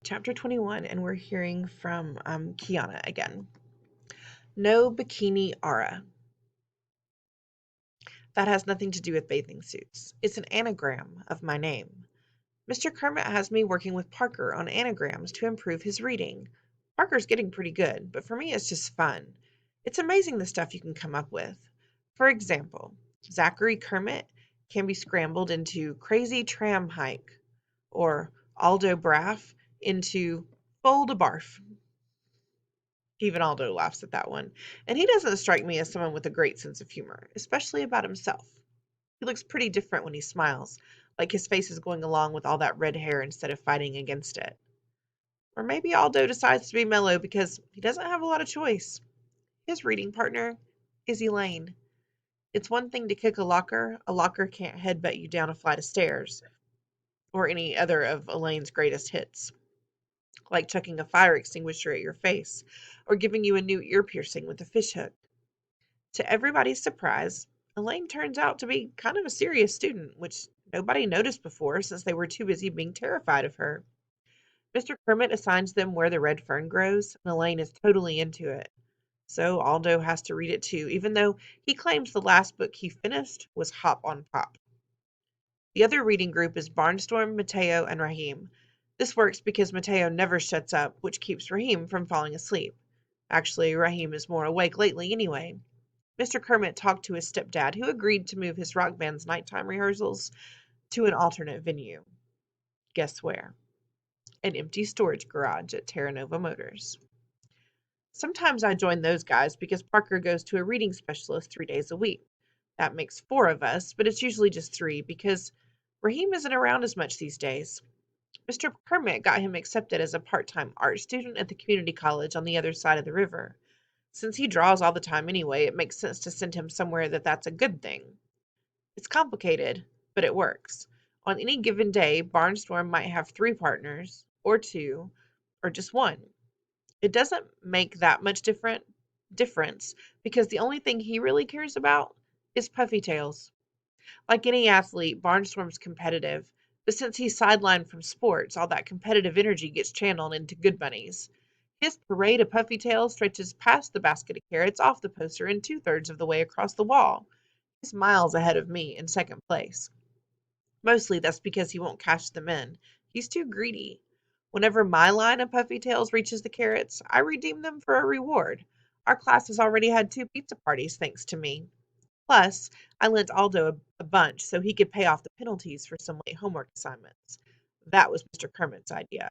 Chapter 21, and we're hearing from Kiana again. No bikini aura. That has nothing to do with bathing suits. It's an anagram of my name. Mr. Kermit has me working with Parker on anagrams to improve his reading. Parker's getting pretty good, but for me it's just fun. It's amazing the stuff you can come up with. For example, Zachary Kermit can be scrambled into crazy tram hike, or Aldo Braff into fold a barf. Even Aldo laughs at that one, and he doesn't strike me as someone with a great sense of humor, especially about himself. He looks pretty different when he smiles, like his face is going along with all that red hair instead of fighting against it. Or maybe Aldo decides to be mellow because he doesn't have a lot of choice. His reading partner is Elaine. It's one thing to kick a locker can't headbutt you down a flight of stairs, or any other of Elaine's greatest hits, like chucking a fire extinguisher at your face, or giving you a new ear piercing with a fishhook. To everybody's surprise, Elaine turns out to be kind of a serious student, which nobody noticed before since they were too busy being terrified of her. Mr. Kermit assigns them where the red fern grows, and Elaine is totally into it. So Aldo has to read it too, even though he claims the last book he finished was Hop on Pop. The other reading group is Barnstorm, Mateo, and Raheem. This works because Mateo never shuts up, which keeps Raheem from falling asleep. Actually, Raheem is more awake lately anyway. Mr. Kermit talked to his stepdad, who agreed to move his rock band's nighttime rehearsals to an alternate venue. Guess where? An empty storage garage at Terra Nova Motors. Sometimes I join those guys because Parker goes to a reading specialist 3 days a week. That makes four of us, but it's usually just three because Raheem isn't around as much these days. Mr. Kermit got him accepted as a part-time art student at the community college on the other side of the river. Since he draws all the time anyway, it makes sense to send him somewhere that's a good thing. It's complicated, but it works. On any given day, Barnstorm might have three partners, or two, or just one. It doesn't make that much difference because the only thing he really cares about is puffy tails. Like any athlete, Barnstorm's competitive, but since he's sidelined from sports, all that competitive energy gets channeled into Good Bunnies. His parade of puffy tails stretches past the basket of carrots off the poster and two-thirds of the way across the wall. He's miles ahead of me in second place. Mostly that's because he won't cash them in. He's too greedy. Whenever my line of puffy tails reaches the carrots, I redeem them for a reward. Our class has already had two pizza parties thanks to me. Plus, I lent Aldo a bunch so he could pay off the penalties for some late homework assignments. That was Mr. Kermit's idea.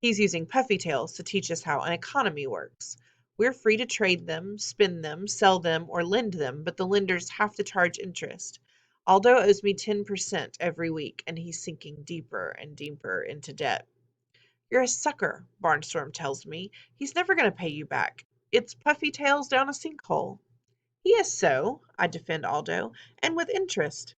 He's using puffy tails to teach us how an economy works. We're free to trade them, spend them, sell them, or lend them, but the lenders have to charge interest. Aldo owes me 10% every week, and he's sinking deeper and deeper into debt. You're a sucker, Barnstorm tells me. He's never going to pay you back. It's puffy tails down a sinkhole. He is so, I defend Aldo, and with interest.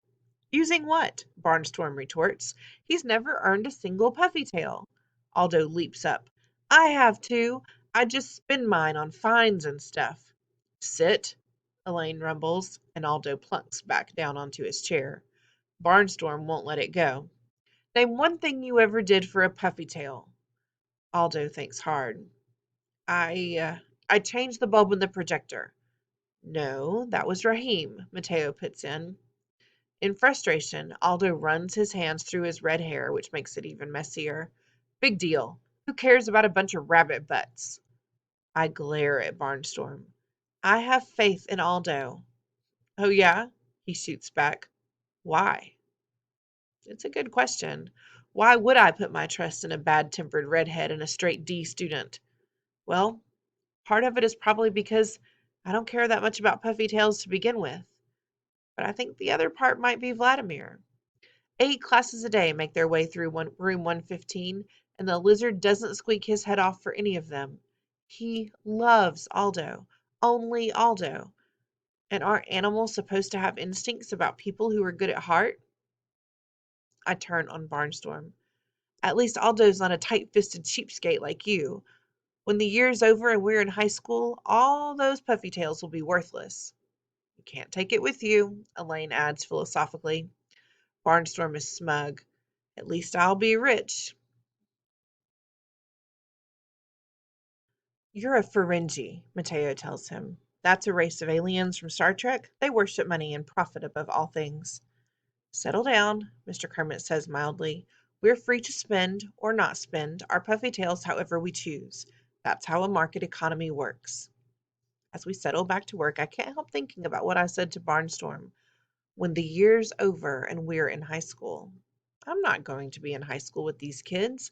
Using what? Barnstorm retorts. He's never earned a single puffy tail. Aldo leaps up. I have too. I just spend mine on fines and stuff. Sit, Elaine rumbles, and Aldo plunks back down onto his chair. Barnstorm won't let it go. Name one thing you ever did for a puffy tail. Aldo thinks hard. I changed the bulb in the projector. No, that was Raheem, Mateo puts in. In frustration, Aldo runs his hands through his red hair, which makes it even messier. Big deal. Who cares about a bunch of rabbit butts? I glare at Barnstorm. I have faith in Aldo. Oh, yeah? He shoots back. Why? It's a good question. Why would I put my trust in a bad-tempered redhead and a straight D student? Well, part of it is probably because I don't care that much about puffy tails to begin with. But I think the other part might be Vladimir. 8 classes a day make their way through room 115, and the lizard doesn't squeak his head off for any of them. He loves Aldo. Only Aldo. And aren't animals supposed to have instincts about people who are good at heart? I turn on Barnstorm. At least Aldo's not a tight-fisted cheapskate like you. When the year's over and we're in high school, all those puffy tails will be worthless. You can't take it with you, Elaine adds philosophically. Barnstorm is smug. At least I'll be rich. You're a Ferengi, Mateo tells him. That's a race of aliens from Star Trek. They worship money and profit above all things. Settle down, Mr. Kermit says mildly. We're free to spend or not spend our puffy tails however we choose. That's how a market economy works. As we settle back to work, I can't help thinking about what I said to Barnstorm when the year's over and we're in high school. I'm not going to be in high school with these kids.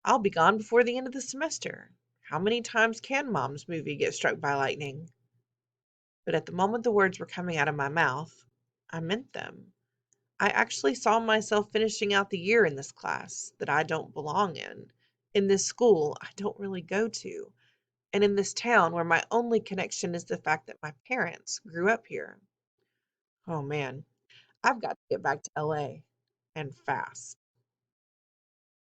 I'll be gone before the end of the semester. How many times can Mom's movie get struck by lightning? But at the moment the words were coming out of my mouth, I meant them. I actually saw myself finishing out the year in this class that I don't belong in this school I don't really go to, and in this town where my only connection is the fact that my parents grew up here. Oh man, I've got to get back to LA and fast.